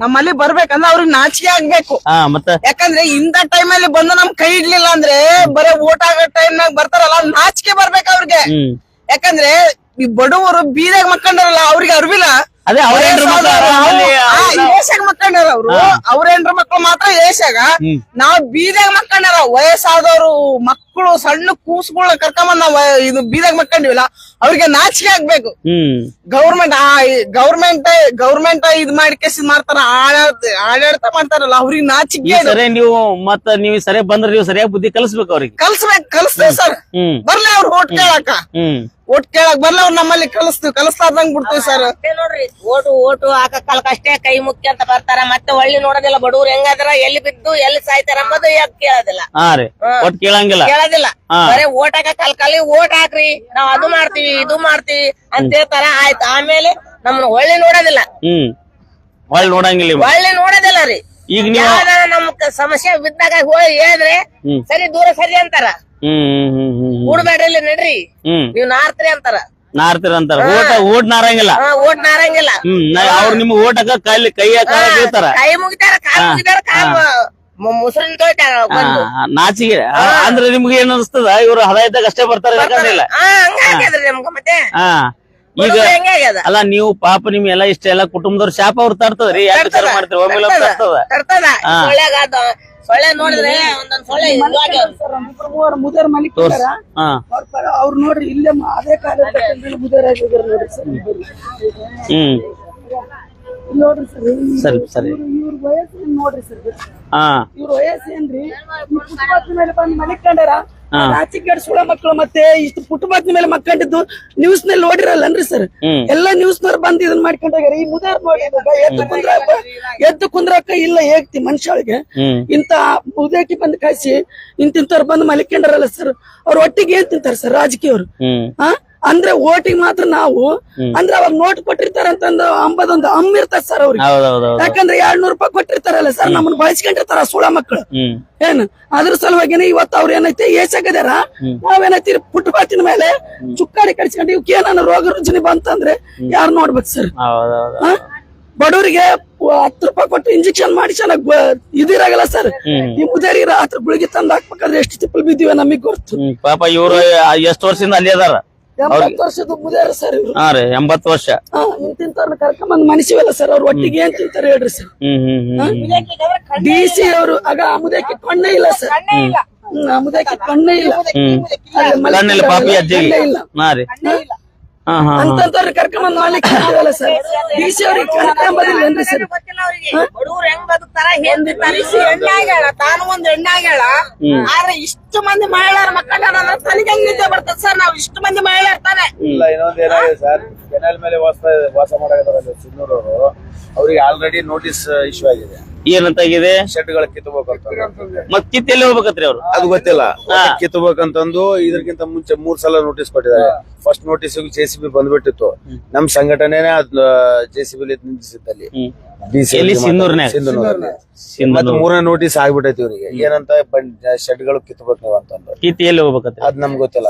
ನಮ್ಮಲ್ಲಿ ಬರ್ಬೇಕಂದ್ರೆ ಅವ್ರಿಗೆ ನಾಚಿಕೆ ಆಗ್ಬೇಕು. ಮತ್ತೆ ಯಾಕಂದ್ರೆ ಇಂಥ ಟೈಮಲ್ಲಿ ಬಂದು ನಮ್ ಕೈ ಇಡ್ಲಿಲ್ಲ ಅಂದ್ರೆ ಬರೇ ಓಟ್ ಆಗೋ ಟೈಮ್ನಾಗ ಬರ್ತಾರಲ್ಲ, ನಾಚಿಕೆ ಬರ್ಬೇಕು ಅವ್ರಿಗೆ. ಯಾಕಂದ್ರೆ ಈ ಬಡವರು ಬೀದಾಗ ಮಕ್ಕಂಡಾರಲ್ಲ, ಅವ್ರಿಗೆ ಅರ್ವಿಲ್ಲ. ಅದೇ ಮಕ್ಕಂಡಾರ ಅವ್ರು ಅವ್ರ ಹೆಂಡ್ರ ಮಕ್ಳು ಮಾತ್ರ ಏಷ್ಯಾಗ ನಾವ್ ಬೀದಾಗ ಮಕ್ಕಂಡಾರ ವಯಸ್ಸಾದವ್ರು ಮಕ್ಕಳು ಸಣ್ಣ ಕೂಸುಗಳನ್ನ ಕರ್ಕೊಂಬಂದ್ ನಾವ್ ಇದು ಬೀದಾಗ ಮಕ್ಕಂಡಿವಿಲ್ಲ ಅವ್ರಿಗೆ ನಾಚಿಕೆ ಆಗ್ಬೇಕು. ಗೌರ್ಮೆಂಟ್ ಇದ್ ಮಾಡಿ ಕೇಸ್ ಮಾಡ್ತಾರ ಆಡಳಿತ ಮಾಡ್ತಾರಲ್ಲ ಅವ್ರಿಗೆ ನಾಚಿಕೆ. ಸರಿ ನೀವು ಸರಿ ಬಂದ್ರೆ ನೀವು ಸರಿಯಾಗಿ ಬುದ್ಧಿ ಕಲಿಸ್ಬೇಕು ಅವ್ರಿಗೆ. ಕಲಿಸ್ತೇವೆ ಸರ್. ಬರ್ಲಿ ಅವ್ರು ಓಟ್ ಕೇಳಕ್ ಬರ್ಲಿ ಅವ್ರು ನಮ್ಮಲ್ಲಿ ಕಲಿಸ್ತಾರ್ದಂಗ್ ಬಿಡ್ತೀವಿ ಸರ್. ನೋಡ್ರಿ ಓಟು ಹಾಕಕ್ಕಷ್ಟೇ ಕೈ ಮುಖ್ಯ ಅಂತ ಬರ್ತಾರ, ಮತ್ತೆ ಒಳ್ಳೆ ನೋಡೋದಿಲ್ಲ. ಬಡವ್ರು ಹೆಂಗಾದ್ರ ಎಲ್ಲಿ ಬಿದ್ದು ಎಲ್ಲಿ ಸಾಯ್ತಾರ ಅಂಬದು ಕೇಳೋದಿಲ್ಲ. ಒಟ್ ಕೇಳಂಗಿಲ್ಲ ಬರೇ ಓಟ್ ಹಾಕಿ ಓಟ್ ಹಾಕ್ರಿ ನಾವ್ ಅದು ಮಾಡ್ತೀವಿ ಇದು ಮಾಡ್ತೀವಿ ಅಂತ ಹೇಳ್ತಾರ. ಆಯ್ತು, ಆಮೇಲೆ ನಮ್ನ ಒಳ್ಳೆ ನೋಡೋದಿಲ್ಲ. ಒಳ್ಳೆ ನೋಡೋದಿಲ್ಲ ರೀ. ಈಗ ನಮ್ ಸಮಸ್ಯೆ ಬಿದ್ದಾಗ ಹೋಗಿ ಹೇಳಿದ್ರೆ ಸರಿ ದೂರ ಸರಿ ಅಂತಾರ. ಕೂಡ್ಬೇಡ್ರಿ ನಡ್ರಿ ನೀವ್ ನಾರ್ತ್ರಿ ಅಂತಾರ. ಓಟ್ ನಾರಂಗಿಲ್ಲ. ಓಟ್ ನಾರಂಗಿಲ್ಲ. ಅವ್ರು ನಿಮ್ಗೆ ಓಟ್ ಹಾಕ ಕೈ ಬೀಳ್ತಾರ, ಕೈ ಮುಗಿತಾರ, ಕಾಲ್ ಮುಗಿತಾರ, ಮುಸ್ರಿನ್ ತೊಯ್ತಾರ. ನಾಚಿಗೆ ಅಂದ್ರೆ ನಿಮ್ಗೆ ಏನ್ ಅನಿಸ್ತದ? ಇವ್ರು ಹದ ಇದ್ದಾಗ ಅಷ್ಟೇ ಬರ್ತಾರೆ. ಹಂಗಾಗ್ಯದ್ರಿ ನಮ್ಗ. ಮತ್ತೆ ಈಗ ಅಲ್ಲ ನೀವು ಪಾಪ ನಿಮ್ ಎಲ್ಲ ಇಷ್ಟ ಎಲ್ಲ ಕುಟುಂಬದವ್ರ ಶಾಪ ಅವ್ರು ತರ್ತದ್ರಿ. ಯಾಕೆ ವಿಚಾರ ಮಾಡ್ತೀರಿ? ಒಮ್ಮೆಲ್ಲ ತರ್ತದ. ಸೊಳ್ಳೆ ನೋಡಿದ್ರೆ ಒಂದೊಂದ್ ಸೊಳ್ಳೆ ಮುದರ್ ಮಲಿಕ್ ಅವ್ರು ನೋಡ್ರಿ ಇಲ್ಲೇ ಅದೇ ಕಾಲ ಮುದರ್ ಆಗಿದ್ರು ನೋಡ್ರಿ ಸರ್. ನೋಡ್ರಿ ಸರ್, ಸರಿ ಇವ್ರ ವಯಸ್ಸು ನೋಡ್ರಿ ಸರ್. ಇವ್ರ ವಯಸ್ಸು ಏನ್ರಿ? ಫುಟ್ಪಾತ್ ಮೇಲೆ ಬಂದ್ ಮಲಿಕೊಂಡಾರ. ರಾಜಕೀಯ ಸುಳ ಮಕ್ಕಳು ಮತ್ತೆ ಇಷ್ಟು ಫುಟ್ಪಾತ್ ಮೇಲೆ ಮಕ್ಕಂಡಿದ್ದು ನ್ಯೂಸ್ ನಲ್ಲಿ ನೋಡಿರಲ್ಲನ್ರಿ ಸರ್. ಎಲ್ಲಾ ನ್ಯೂಸ್ ನವ್ರು ಬಂದ್ ಇದನ್ ಮಾಡ್ಕೊಂಡಾಗ ಈ ಮುದಾರ್ ನೋಡಿ ಎದ್ದು ಕುಂದ್ರಕ್ಕ ಇಲ್ಲ ಹೇಗ್ತಿ ಮನುಷ್ಯಳಿಗೆ ಇಂತ ಮುದೇಟಿ ಬಂದ್ ಕಾಯಿಸಿ ಇಂತಿಂತವ್ರು ಬಂದ್ ಮಲಿಕೊಂಡಾರಲ್ಲ ಸರ್. ಅವ್ರ ಒಟ್ಟಿಗೆ ಏನ್ ತಿಂತಾರ ಸರ್ ರಾಜಕೀಯವ್ರು? ಅಂದ್ರೆ ಓಟಿಗೆ ಮಾತ್ರ ನಾವು ಅಂದ್ರೆ ಅವಾಗ ನೋಟ್ ಕೊಟ್ಟಿರ್ತಾರ ಅಂತಂದು ಅಂಬದೊಂದು ಇರ್ತದ ಸರ್ ಅವ್ರಿಗೆ. ಯಾಕಂದ್ರೆ 200 ರೂಪಾಯಿ ಕೊಟ್ಟಿರ್ತಾರಲ್ಲ ಸರ್, ನಮ್ಮನ್ನ ಬಳಸ್ಕೊಂಡಿರ್ತಾರ ಸುಳ ಮಕ್ಕಳು. ಏನ್ ಅದ್ರ ಸಲುವಾಗಿನೇ ಇವತ್ತು ಅವ್ರ ಏನೈತಿ ಏಸಾಗದಾರ. ನಾವೇನೈತಿ ಫುಟ್ಪಾತಿನ ಮೇಲೆ ಚುಕ್ಕಾಡಿ ಕಡಿಸ್ಕೊಂಡು ಇವಕ್ಕೆ ಏನಾನ ರೋಗ ರುಜಿನ ಬಂತಂದ್ರೆ ಯಾರು ನೋಡ್ಬೇಕು ಸರ್? ಬಡವರಿಗೆ 10 ರೂಪಾಯಿ ಕೊಟ್ಟು ಇಂಜೆಕ್ಷನ್ ಮಾಡಿ ಚೆನ್ನಾಗ್ ಇದಿರಾಗಲ್ಲ ಸರ್. ಈ ಮುದೇರಿ ರಾತ್ರಿ ಗುಳಿಗೆ ತಂದ್ ಹಾಕ್ಬೇಕಾದ್ರೆ ಎಷ್ಟು ತಿಪ್ಪಲ್ ಬಿದ್ದಿವೆ ನಮಗ್ ಗೊತ್ತು. ಪಾಪ ಇವ್ರು ಎಷ್ಟು ವರ್ಷದಿಂದ ಅಲ್ಲಿ ಅದಾರ? 80 ವರ್ಷದ ಮುದೇರ ಸರ್ ಇವ್ರು. 80 ವರ್ಷ. ಇಂತಿಂತವ್ರನ್ನ ಕರ್ಕೊಂಬಂದ್ ಮನುಷ್ಯವೆಲ್ಲ ಸರ್. ಅವ್ರ ಒಟ್ಟಿಗೆ ಏನ್ ತಿಂತಾರೆ ಹೇಳ್ರಿ ಸರ್? DC ಅವರು ಆಗ ಮುದಕ್ಕೆ ಕಣ್ಣೇ ಇಲ್ಲ ಸರ್. ಮುದಕ್ಕೆ ಕಣ್ಣೇ ಇಲ್ಲ. ಪಾಪಿ ಅಜ್ಜಿಗೆ ಅಂತವ್ರ ಕರ್ಕೊಂಬಂದ್ ಮಾಡ್ಲಿಕ್ಕೆ ಸರ್. DC ಅವ್ರಿಗೆ ಕರ್ಕೊಂಬಂದಿಲ್ಲೇನ್ರಿ ಸರ್? ಬಡವ್ರು ಹೆಂಗ್ ಬದುಕ್ತಾರ ಹೆಣ್ಣಾಗ್ಯಾಳ, ತಾನು ಒಂದ್ ಹೆಣ್ಣಾಗ್ಯಾಳ. ಆದ್ರೆ ಇಷ್ಟು ಮಂದಿ ಮಹಿಳೆಯರ ಮಕ್ಕಳ ತನಗೆ ಹೆಂಗ್ ನಿದ್ದೆ ಬರ್ತದ ಸರ್? ನಾವ್ ಇಷ್ಟು ಮಂದಿ ಮಹಿಳೆಯರ್ ತಾನೆ. ಇಲ್ಲ, ಇನ್ನೊಂದ್ ಏನಾಗಿದೆ ಸರ್, ಕೆನಾಲ್ ಮೇಲೆ ವಾಸ ಮಾಡಾಕತ್ತಾರಲ್ಲ ಸಿನ್ನೂರವರು, ಅವ್ರಿಗೆ ಆಲ್ರೆಡಿ ನೋಟಿಸ್ ಇಶ್ಯೂ ಆಗಿದೆ. ಏನಂತ ಆಗಿದೆ? ಶೆಡ್ ಗಳ ಕಿತ್ತಬೇಕಂತ. ಮತ್ ಕಿತ್ತೆಲ್ಲಿ ಹೋಗ್ಬೇಕತ್ರಿ ಅವ್ರು? ಅದು ಗೊತ್ತಿಲ್ಲ. ಕಿತ್ತಬೇಕಂತಂದು ಇದಕ್ಕಿಂತ ಮುಂಚೆ 3 ಸಲ ನೋಟಿಸ್ ಕೊಟ್ಟಿದ್ದಾರೆ. First notice JCB ಬಂದ್ಬಿಟ್ಟಿತ್ತು. ನಮ್ ಸಂಘಟನೆನೇ JCB ನಿಂದಿಸಿದ್ದಲ್ಲಿ ಮತ್ತೆ 3ನೇ ನೋಟಿಸ್ ಆಗ್ಬಿಟ್ಟೈತಿ ಇವ್ರಿಗೆ. ಏನಂತ ಶೆಡ್ ಗಳು ಕಿತ್ತಬೇಕು ನೀವು ಅಂತಂದು. ಕಿತ್ತಿ ಎಲ್ಲಿ ಹೋಗ್ಬೇಕತ್ರಿ? ಅದ್ ನಮ್ಗೆ ಗೊತ್ತಿಲ್ಲ.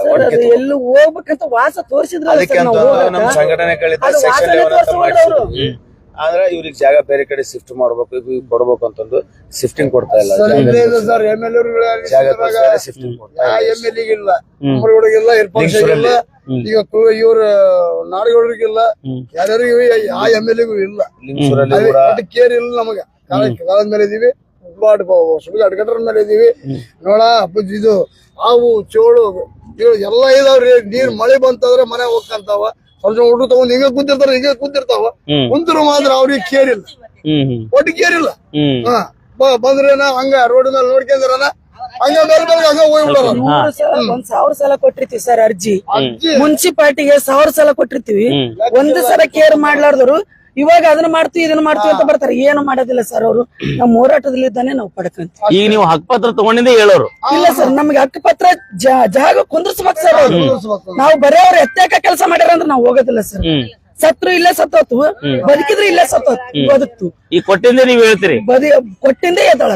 ಎಲ್ಲಿ ಹೋಗ್ಬೇಕಂತ ವಾಸ ತೋರಿಸಿದ್ರ ಅದಕ್ಕೆ ಅಂತ ನಮ್ ಸಂಘಟನೆ ಕಳಿತ ಸೆಕ್ಷನ್ 11 ಅಂತ ಮಾಡಿಸಿದ್ವಿ. ಆದ್ರೆ ಇವ್ರಿಗೆ ಜಾಗ ಬೇರೆ ಕಡೆ ಶಿಫ್ಟ್ ಮಾಡ್ಬೇಕು, ಈಗ ಕೊಡ್ಬೇಕು ಅಂತಂದು ಶಿಫ್ಟಿಂಗ್ ಕೊಡ್ತಾ ಇಲ್ಲ. ಜಾಗ ಶಿಫ್ಟಿಂಗ್ ಕೊಡ್ತಾ ಇಲ್ಲ. ಈಗ ಇವ್ರ ನಾಡುಗಳಿಗಿಲ್ಲ, ಯಾರ್ಯಾರಿಗೂ ಆ MLA ಇಲ್ಲ. ಕೇರ್ ಇಲ್ಲ ನಮಗ. ಕಾಲದ ಮೇಲೆ ಇದೀವಿ, ಅಡ್ಗಟ್ರ ಮೇಲೆ ಇದೀವಿ. ನೋಡ ಇದು ಹಾವು ಚೋಳು ಎಲ್ಲ ಇದಾವ್ರಿ. ನೀರ್ ಮಳೆ ಬಂತಂದ್ರೆ ಮನೆ ಹೋಗ್ಕಂತಾವ. ಸ್ವಲ್ಪ ಹುಡುಗ ತಗೊಂಡ್ ಹಿಂಗ ಕುಂತಿರ್ತಾವ. ಕುಂತರು ಮಾತ್ರ ಅವ್ರಿಗೆ ಕೇರ್ ಇಲ್ಲ, ಒಟ್ಟು ಕೇರ್ ಇಲ್ಲ. ಬಂದ್ರೇನ ಹಂಗ ರೋಡ್ ಮೇಲೆ ನೋಡ್ಕೊಂಡ್ರನ ಹಂಗ ಮೇಲೆ ಹಂಗ ಹೋಗ್ಬಿಡೋರು. 1000 ಸಲ ಕೊಟ್ಟಿರ್ತೀವಿ ಸರ್ ಅರ್ಜಿ. ಮುನ್ಸಿಪಾಲಿಟಿಗೆ 1000 ಸಲ ಕೊಟ್ಟಿರ್ತೀವಿ. ಒಂದ್ ಸಲ ಕೇರ್ ಮಾಡ್ಲಾರ್ದವ್ರು ಇವಾಗ ಅದನ್ನ ಮಾಡ್ತೀವಿ ಇದನ್ನ ಮಾಡ್ತೀವಿ ಅಂತ ಬರ್ತಾರೆ. ಏನು ಮಾಡೋದಿಲ್ಲ ಸರ್ ಅವರು. ನಮ್ ಹೋರಾಟದಲ್ಲಿ ಇದ್ದಾನೆ ನಾವು ಪಡ್ಕಂತೀವಿ. ಈಗ ನೀವು ಹಕ್ಕುಪತ್ರ ತಗೊಂಡಿದ್ದೆ ಹೇಳೋರು? ಇಲ್ಲ ಸರ್, ನಮ್ಗೆ ಹಕ್ಕುಪತ್ರ ಜಾಗ ಕುಂದ್ರಸ್ಬೇಕು ಸರ್ ಅವ್ರು. ನಾವು ಬರೀ ಅವ್ರು ಎತ್ತಾಕ ಕೆಲಸ ಮಾಡ್ಯಾರ ಅಂದ್ರೆ ನಾವು ಹೋಗೋದಿಲ್ಲ ಸರ್. ಸತ್ರು ಇಲ್ಲೇ ಸತ್ತೋತು, ಬದುಕಿದ್ರೆ ಇಲ್ಲೇ ಸತ್ತೋತು, ಬದುಕ್ತು. ಈ ಕೊಟ್ಟಿಂದೆ ನೀವ್ ಹೇಳ್ತೀರಿ? ಕೊಟ್ಟಿಂದೇ ಎದ್ದಳ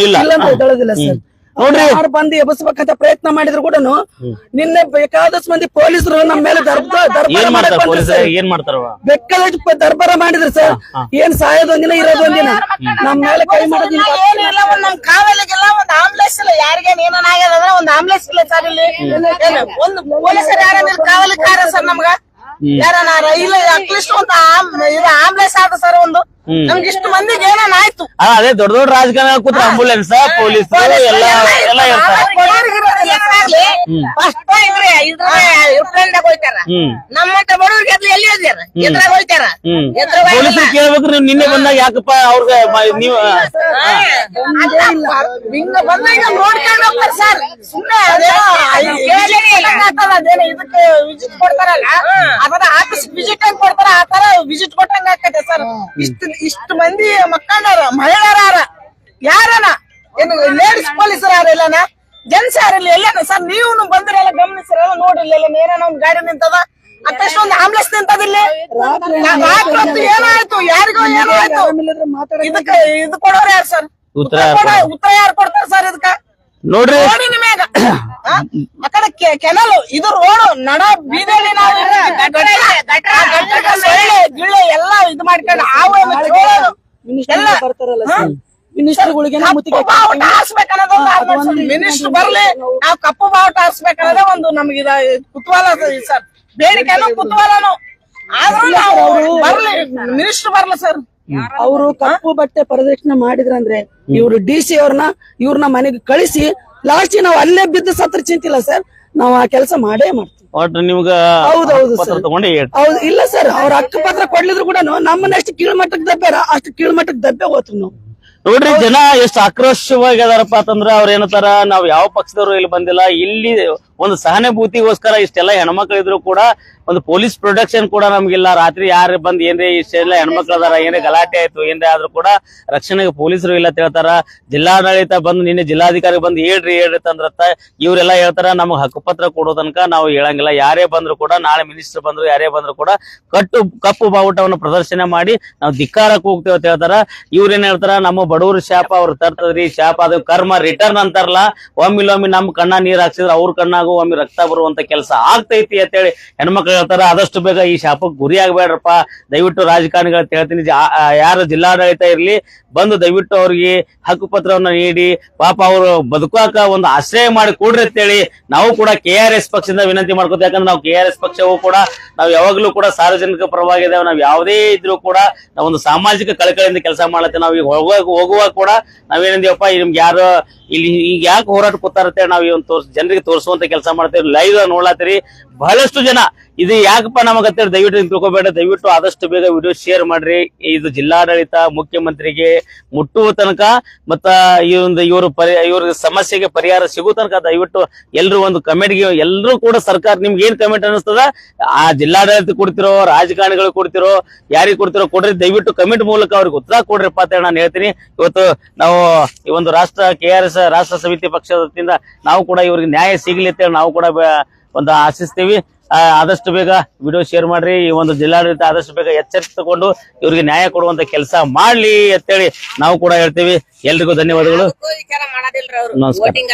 ಇಲ್ಲ ಅಂತ ಎದ್ದಳದಿಲ್ಲ ಸರ್. ನೋಡ್ರಿ, ಯಾರು ಬಂದು ಎಬ್ಬಿಸ್ಬೇಕಂತ ಪ್ರಯತ್ನ ಮಾಡಿದ್ರು ಕೂಡ ನಿನ್ನೆ ಬೇಕಾದಷ್ಟು ಮಂದಿ ಪೊಲೀಸರು ನಮ್ಮ ಮೇಲೆ ಏನ್ ಮಾಡ್ತಾರ? ಬೇಕಾದಷ್ಟು ದರ್ಬಾರ ಮಾಡಿದ್ರು ಸರ್. ಏನ್ ಸಾಯೋದೊಂದಿನ ಇರೋದೊಂದಿನ ನಮ್ಮ ಮೇಲೆ ಕೈ ಮಾಡೋದಿಲ್ಲ. ನಮ್ ಕಾವಲಿಗೆಲ್ಲ ಒಂದ್ ಆಂಬುಲೆನ್ಸ್ ಇಲ್ಲ. ಯಾರಿಗೇನ್ ಏನಾಗ್ಯದ ಒಂದ್ ಆಂಬುಲೆನ್ಸ್ ಇಲ್ಲ ಸರ್ ಇಲ್ಲಿ. ಒಂದು ಪೊಲೀಸರು ಯಾರ ಕಾವಲಿಗಾರ ಸರ್ ನಮ್ಗ ಯಾರನಾರ ಇಲ್ಲ ಅಟ್ಲೀಸ್ಟ್ ಒಂದು ಇದು ಆಂಬುಲೆನ್ಸ್ ಆದ ಸರ್ ಒಂದು ನಮ್ಗೆ ಇಷ್ಟು ಮಂದಿಗೆ ಏನಾನ ಆಯ್ತು. ಅದೇ ದೊಡ್ಡ ದೊಡ್ಡ ರಾಜಕಾರಣ ಕೂತ್ರ ಆಂಬುಲೆನ್ಸ್ ಪೊಲೀಸ್ ಎಲ್ಲ ಇರ್ತಾರೆ. ಫಸ್ಟ್ ಹೋಯ್ತಾರ ನಮ್ಮಂತ ಬಡವ್ರಿಗೆ ಎಲ್ಲಿ ಹೋಗ್ಯಾರ ಎದ್ರಾಗ ಹೋಯ್ತಾರ ಪೊಲೀಸರು ಕೇಳ್ಬೇಕ್ರಿ ನೀವು ನಿನ್ನೆ ಬಂದಾಗ ಯಾಕಪ್ಪ ಅವ್ರಿಗೆ ನೀವು ಹಿಂಗ ಬಂದಾಗ ನೋಡ್ಕೊಂಡು ಹೋಗ್ತಾರೆ ಸರ್. ಸುಮ್ನೆ ಅದೇನೋ ಇದಕ್ಕೆ ವಿಸಿಟ್ ಕೊಡ್ತಾರಲ್ಲ ಅದರ ಆಫೀಸ್ ವಿಸಿಟ್ ಹೆಂಗ್ ಕೊಡ್ತಾರ ಆತರ ವಿಸಿಟ್ ಕೊಟ್ಟಂಗ ಆಗ್ತೈತೆ ಸರ್. ಇಷ್ಟು ಮಂದಿ ಮಕ್ಕಳಾರ ಮಹಿಳೆಯರಾರ ಯಾರನ ಏನು ಲೇಡೀಸ್ ಪೊಲೀಸರ ಎಲ್ಲನ ಜೆಂಟ್ಸ್ ಯಾರಿಲ್ಲ ಎಲ್ಲನ ಸರ್. ನೀವು ಬಂದ್ರೆಲ್ಲ ಗಮನಿಸಿರಲ್ಲ ನೋಡಿಲ್ಲ ಏನೇನೋ ಒಂದ್ ಗಾಡಿ ನಿಂತದ ಅಟ್ಲೀಸ್ಟ್ ಒಂದು ಆಂಬುಲೆನ್ಸ್ ನಿಂತದಿಲ್ಲ. ರಾತ್ರಿ ಏನಾಯ್ತು ಯಾರಿಗೋ ಏನೋ ಆಯ್ತು ಇದಕ್ಕೆ ಇದು ಕೊಡೋರು ಯಾರು ಸರ್? ಉತ್ತರ ಯಾರು ಕೊಡ್ತಾರ ಸರ್ ಇದಕ್ಕ? ನೋಡ್ರಿ ನೋಡಿ ನಿಮ್ಯಾಗ ಆ ಕಡೆ ಕೆನಲ್ ಇದು ರೋಡ್ ನಡ ಬೀದಿಯಲ್ಲಿ ನಾವು ಸೊಳ್ಳೆ ಗಿಳ್ಳೆ ಎಲ್ಲಾ ಇದು ಮಾಡ್ಕೊಂಡು ಹಾವು ಎಲ್ಲ ಬರ್ತಾರಲ್ಲ ಸರ್ ಮಿನಿಸ್ಟರ್ಗಳಿಗೆ ಮಿನಿಸ್ಟರ್ ಬರ್ಲಿ ನಾವ್ ಕಪ್ಪು ಬಾವುಟ ಹಾರಿಸ್ಬೇಕನ್ನೋದೇ ಒಂದು ನಮ್ಗೆ ಕುತೂಹಲ ಸರ್. ಬೇಡಿಕೆನೂ ಕುತೂಹಲನು ಆದ್ರೂ ನಾವು ಬರ್ಲಿ ಮಿನಿಸ್ಟರ್ ಬರ್ಲಿ ಸರ್. ಅವರು ಕಪ್ಪು ಬಟ್ಟೆ ಪ್ರದರ್ಶನ ಮಾಡಿದ್ರಂದ್ರೆ ಇವ್ರು DC ಇವ್ರನ್ನ ಮನೆಗೆ ಕಳಿಸಿ ಲಾಸ್ಟ್ ನಾವು ಅಲ್ಲೇ ಬಿದ್ದು ಸತ್ರ ಚಿಂತಿಲ್ಲ ಸರ್. ನಾವು ಆ ಕೆಲಸ ಮಾಡೇ ಮಾಡ್ತೀವಿ. ಒಟ್ಟು ನಿಮ್ಗ ಹೌದೌದು ಪತ್ರ ಸರ್. ತಗೊಂಡು ಹೌದು ಇಲ್ಲ ಸರ್ ಅವ್ರ ಹಕ್ಕುಪತ್ರ ಕೊಡ್ಲಿದ್ರು ಕೂಡ ನಮ್ಮನ್ನ ಎಷ್ಟು ಕೀಳ್ಮಟ್ಟಕ್ಕೆ ದಬ್ಬ್ಯಾರ ಅಷ್ಟು ಕೀಳ್ಮಟ್ಟಕ್ಕೆ ದಬ್ಬೆ ಹೋಗ್ತೀವಿ ನಾವು. ನೋಡ್ರಿ ಜನ ಎಷ್ಟು ಆಕ್ರೋಶವಾಗಿ ಅದಾರಪ್ಪ ಅಂತಂದ್ರ ಅವ್ರ ಏನಂತಾರ ನಾವ್ ಯಾವ ಪಕ್ಷದವರು ಇಲ್ಲಿ ಬಂದಿಲ್ಲ, ಇಲ್ಲಿ ಒಂದು ಸಹಾನುಭೂತಿಗೋಸ್ಕರ ಇಷ್ಟೆಲ್ಲ ಹೆಣ್ಮಕ್ಳು ಇದ್ರು ಕೂಡ ಒಂದು ಪೊಲೀಸ್ ಪ್ರೊಟೆಕ್ಷನ್ ಕೂಡ ನಮ್ಗಿಲ್ಲ. ರಾತ್ರಿ ಯಾರು ಬಂದ್ ಏನ್ರಿ ಇಷ್ಟೆಲ್ಲ ಹೆಣ್ಮಕ್ಳು ಅದಾರ ಏನೇ ಗಲಾಟೆ ಆಯ್ತು ಏನ್ರಿ ಆದ್ರೂ ಕೂಡ ರಕ್ಷಣೆಗೆ ಪೊಲೀಸರು ಇಲ್ಲ ಅಂತ ಹೇಳ್ತಾರ. ಜಿಲ್ಲಾಡಳಿತ ಬಂದು ನಿನ್ನೆ ಜಿಲ್ಲಾಧಿಕಾರಿ ಬಂದು ಹೇಳ್ರಿ ತಂದ್ರತ್ತ ಇವ್ರೆಲ್ಲಾ ಹೇಳ್ತಾರ ನಮಗ್ ಹಕ್ಕುಪತ್ರ ಕೊಡೋ ತನಕ ನಾವು ಹೇಳಂಗಿಲ್ಲ. ಯಾರೇ ಬಂದ್ರು ಕೂಡ ನಾಳೆ ಮಿನಿಸ್ಟರ್ ಬಂದ್ರು ಯಾರೇ ಬಂದ್ರು ಕೂಡ ಕಪ್ಪು ಬಾವುಟವನ್ನು ಪ್ರದರ್ಶನ ಮಾಡಿ ನಾವು ಧಿಕ್ಕಾರಕ್ಕೆ ಹೋಗ್ತೇವೆ ಅಂತ ಹೇಳ್ತಾರ. ಇವ್ರೇನ್ ಹೇಳ್ತಾರ ನಮ್ಮ ಬಡವ್ರ ಶಾಪ ಅವ್ರು ತರ್ತದ್ರಿ ಶಾಪ ಅದು ಕರ್ಮ ರಿಟರ್ನ್ ಅಂತಾರಲ್ಲ. ಒಮ್ಮಿಲ್ಲೊಮ್ಮೆ ನಮ್ ಕಣ್ಣ ನೀರ್ ಹಾಕ್ಸಿದ್ರ ಅವ್ರ ಕಣ್ಣಾಗೂ ಒಮ್ಮೆ ರಕ್ತ ಬರುವಂತ ಕೆಲಸ ಆಗ್ತೈತಿ ಅಂತೇಳಿ ಹೆಣ್ಮಕ್ಳು ಹೇಳ್ತಾರ. ಆದಷ್ಟು ಬೇಗ ಈ ಶಾಪಕ್ಕೆ ಗುರಿ ಆಗ್ಬೇಡ್ರಪ್ಪ ದಯವಿಟ್ಟು ರಾಜಕಾರಣಿಗಳು ಹೇಳ್ತೀನಿ. ಯಾರು ಜಿಲ್ಲಾಡಳಿತ ಇರ್ಲಿ ಬಂದು ದಯವಿಟ್ಟು ಅವ್ರಿಗೆ ಹಕ್ಕುಪತ್ರವನ್ನ ನೀಡಿ ಪಾಪ ಅವರು ಬದುಕಾಕ ಒಂದು ಆಶ್ರಯ ಮಾಡಿ ಕೊಡ್ರಿ ಅಂತೇಳಿ ನಾವು ಕೂಡ KRS ಪಕ್ಷದಿಂದ ವಿನಂತಿ ಮಾಡ್ಕೋತೀವಿ. ಯಾಕಂದ್ರೆ ನಾವು KRS ಪಕ್ಷವೂ ಕೂಡ ನಾವು ಯಾವಾಗ್ಲೂ ಕೂಡ ಸಾರ್ವಜನಿಕ ಪರವಾಗಿದ್ದೇವೆ. ನಾವ್ ಯಾವ್ದೇ ಇದ್ರು ಕೂಡ ನಾವೊಂದು ಸಾಮಾಜಿಕ ಕಳಕಳಿಯಿಂದ ಕೆಲಸ ಮಾಡತ್ತೆ. ನಾವ್ ಈಗ ಹೋಗುವಾಗ ಕೂಡ ನಾವೇನಿದೀವಪ್ಪ ನಿಮ್ಗೆ ಯಾರು ಇಲ್ಲಿ ಈಗ ಯಾಕೆ ಹೋರಾಟ ಕೂತಾರತ್ತೆ ನಾವ್ ಈ ಒಂದು ಜನರಿಗೆ ತೋರಿಸುವಂತ ಕೆಲಸ ಮಾಡ್ತೇವೆ. ಲೈವ್ ನೋಡ್ಲಾತೀರಿ ಬಹಳಷ್ಟು ಜನ ಇದು ಯಾಕಪ್ಪ ನಮಗತ್ತೆ ದಯವಿಟ್ಟು ತಿಳ್ಕೊಬೇಡ. ದಯವಿಟ್ಟು ಆದಷ್ಟು ಬೇಗ ವಿಡಿಯೋ ಶೇರ್ ಮಾಡ್ರಿ. ಇದು ಜಿಲ್ಲಾಡಳಿತ ಮುಖ್ಯಮಂತ್ರಿಗೆ ಮುಟ್ಟುವ ತನಕ ಮತ್ತ ಈ ಒಂದು ಇವ್ರ ಸಮಸ್ಯೆಗೆ ಪರಿಹಾರ ಸಿಗೋ ತನಕ ದಯವಿಟ್ಟು ಎಲ್ರು ಒಂದು ಕಮೆಂಟ್ಗೆ ಎಲ್ರು ಕೂಡ ಸರ್ಕಾರ ನಿಮ್ಗೆ ಏನ್ ಕಮೆಂಟ್ ಅನಿಸ್ತದ ಆ ಜಿಲ್ಲಾಡಳಿತ ಕೊಡ್ತಿರೋ ರಾಜಕಾರಣಿಗಳು ಕೊಡ್ತಿರೋ ಯಾರಿಗೆ ಕೊಡ್ತಿರೋ ಕೊಡ್ರಿ. ದಯವಿಟ್ಟು ಕಮೆಂಟ್ ಮೂಲಕ ಅವ್ರಿಗೆ ಉತ್ತರ ಕೊಡ್ರಿಪ್ಪ ಅಂತ ನಾನು ಹೇಳ್ತೀನಿ. ಇವತ್ತು ನಾವು ಈ ಒಂದು KRS ರಾಷ್ಟ್ರ ಸಮಿತಿ ಪಕ್ಷದಿಂದ ನಾವು ಕೂಡ ಇವ್ರಿಗೆ ನ್ಯಾಯ ಸಿಗ್ಲಿ ಅಂತೇಳಿ ನಾವು ಕೂಡ ಒಂದು ಆಶಿಸ್ತೀವಿ. ಆದಷ್ಟು ಬೇಗ ವಿಡಿಯೋ ಶೇರ್ ಮಾಡ್ರಿ. ಈ ಒಂದು ಜಿಲ್ಲಾಡಳಿತ ಆದಷ್ಟು ಬೇಗ ಎಚ್ಚರಿಕೆ ತಗೊಂಡು ಇವ್ರಿಗೆ ನ್ಯಾಯ ಕೊಡುವಂತ ಕೆಲಸ ಮಾಡ್ಲಿ ಅಂತೇಳಿ ನಾವು ಕೂಡ ಹೇಳ್ತೀವಿ. ಎಲ್ರಿಗೂ ಧನ್ಯವಾದಗಳು. ಮಾಡೋದಿಲ್ರಿ ಅವ್ರು ನಮಸ್ಕಾರ. ವೋಟಿಂಗ್